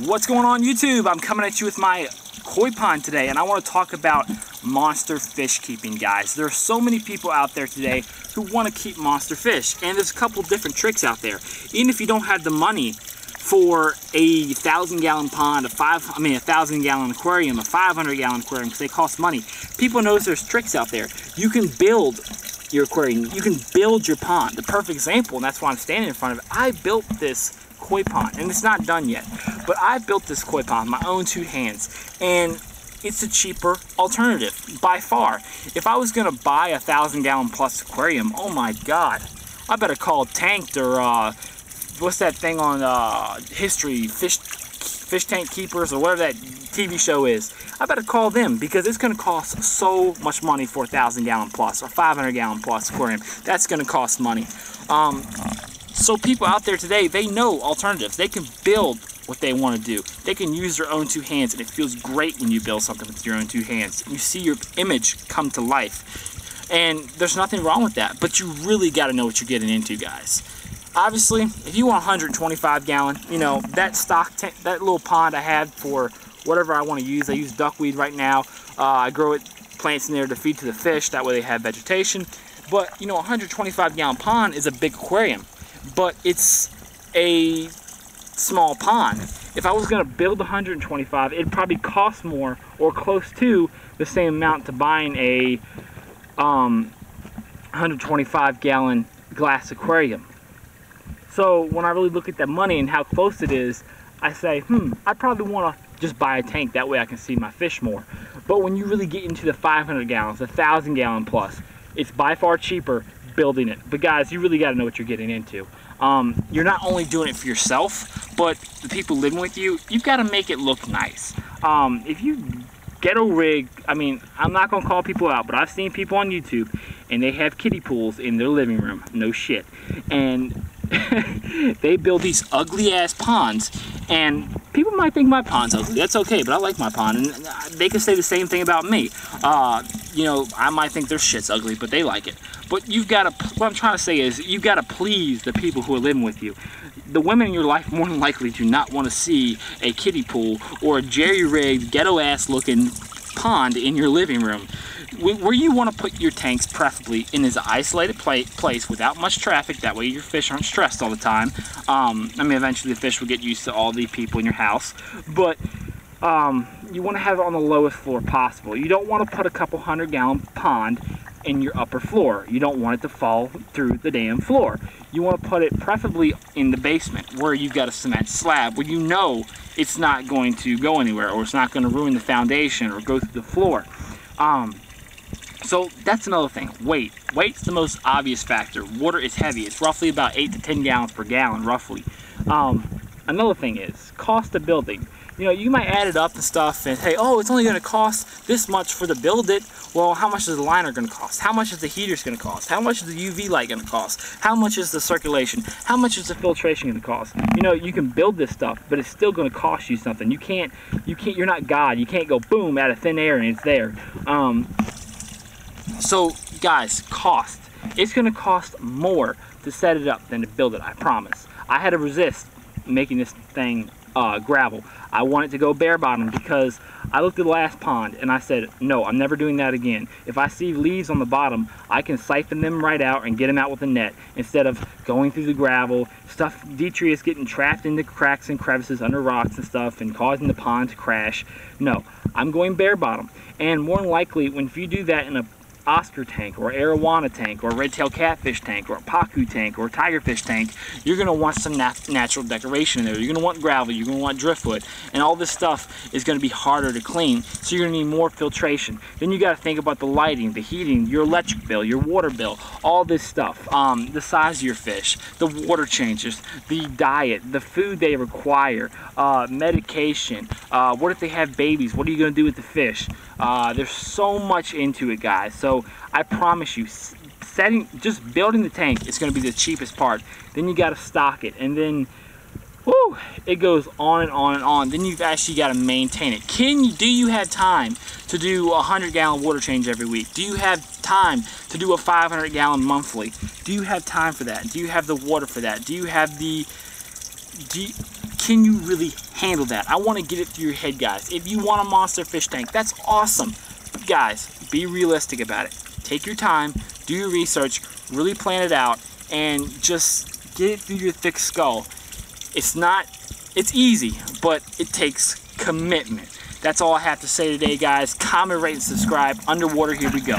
What's going on YouTube? I'm coming at you with my koi pond today, and I want to talk about monster fish keeping, guys. There are so many people out there today who want to keep monster fish, and there's a couple different tricks out there. Even if you don't have the money for a 1,000-gallon pond, a 1,000-gallon aquarium, a 500-gallon aquarium, because they cost money, people know there's tricks out there. You can build your aquarium, you can build your pond. The perfect example, and that's why I'm standing in front of it, I built this koi pond, and it's not done yet, but I built this koi pond with my own 2 hands, and it's a cheaper alternative by far. If I was gonna buy a 1,000-gallon plus aquarium, oh my god, I better call Tanked or what's that thing on History, Fish Tank Keepers, or whatever that TV show is. I better call them, because it's gonna cost so much money for a 1,000-gallon plus or 500-gallon plus aquarium. That's gonna cost money. So people out there today, they know alternatives. They can build what they want to do. They can use their own 2 hands, and it feels great when you build something with your own 2 hands. You see your image come to life, and there's nothing wrong with that, but you really got to know what you're getting into, guys. Obviously, if you want 125-gallon, you know, that stock tank, that little pond I had for whatever I want to use. I use duckweed right now. I grow plants in there to feed to the fish. That way they have vegetation. But, you know, a 125-gallon pond is a big aquarium, but it's a small pond. If I was going to build 125, it'd probably cost more or close to the same amount to buying a 125-gallon glass aquarium. So when I really look at that money and how close it is, I say, I probably want to just buy a tank. That way I can see my fish more. But when you really get into the 500 gallons, the 1,000-gallon plus, it's by far cheaper building it. But guys, you really got to know what you're getting into. You're not only doing it for yourself, but the people living with you, you've got to make it look nice. If you ghetto rig, I mean, I'm not going to call people out, but I've seen people on YouTube, and they have kiddie pools in their living room. No shit. And they build these ugly ass ponds, and people might think my pond's ugly. That's okay, but I like my pond, and they can say the same thing about me. You know, I might think their shit's ugly, but they like it. But you've got to, what I'm trying to say is, you've got to please the people who are living with you. The women in your life more than likely do not want to see a kiddie pool or a jerry-rigged, ghetto-ass looking pond in your living room. Where you want to put your tanks, preferably in an isolated place without much traffic. That way your fish aren't stressed all the time. I mean, eventually the fish will get used to all the people in your house, but you want to have it on the lowest floor possible. You don't want to put a couple 100-gallon pond in your upper floor. You don't want it to fall through the damn floor. You want to put it preferably in the basement, where you've got a cement slab, where you know it's not going to go anywhere, or it's not going to ruin the foundation or go through the floor. So that's another thing. Weight. Weight's the most obvious factor. Water is heavy. It's roughly about 8 to 10 gallons per gallon, roughly. Another thing is cost of building. You know, you might add it up and stuff, and hey, oh, it's only going to cost this much for the build it. Well, how much is the liner going to cost? How much is the heaters going to cost? How much is the UV light going to cost? How much is the circulation? How much is the filtration going to cost? You know, you can build this stuff, but it's still going to cost you something. You're not God. You can't go boom out of thin air and it's there. So guys, cost. It's going to cost more to set it up than to build it, I promise. I had to resist making this thing gravel. I wanted to go bare bottom because I looked at the last pond and I said, no, I'm never doing that again. If I see leaves on the bottom, I can siphon them right out and get them out with a net instead of going through the gravel. Stuff, detritus getting trapped into cracks and crevices under rocks and stuff and causing the pond to crash. No, I'm going bare bottom. And more than likely, if you do that in a Oscar tank or arowana tank or red-tailed catfish tank or a pacu tank or a tigerfish tank, you're going to want some natural decoration in there. You're going to want gravel, you're going to want driftwood, and all this stuff is going to be harder to clean, so you're going to need more filtration. Then you got to think about the lighting, the heating, your electric bill, your water bill, all this stuff, the size of your fish, the water changes, the diet, the food they require, medication, what if they have babies, what are you going to do with the fish? There's so much into it, guys. So I promise you, just building the tank is going to be the cheapest part. Then you got to stock it, and then whoo, it goes on and on and on. Then you've actually got to maintain it. Do you have time to do a 100-gallon water change every week? Do you have time to do a 500-gallon monthly? Do you have time for that? Do you have the water for that? Do you have the can you really handle that? I want to get it through your head, guys. If you want a monster fish tank, that's awesome. But guys, be realistic about it. Take your time, do your research, really plan it out, and just get it through your thick skull. It's easy, but it takes commitment. That's all I have to say today, guys. Comment, rate, and subscribe. Underwater, here we go.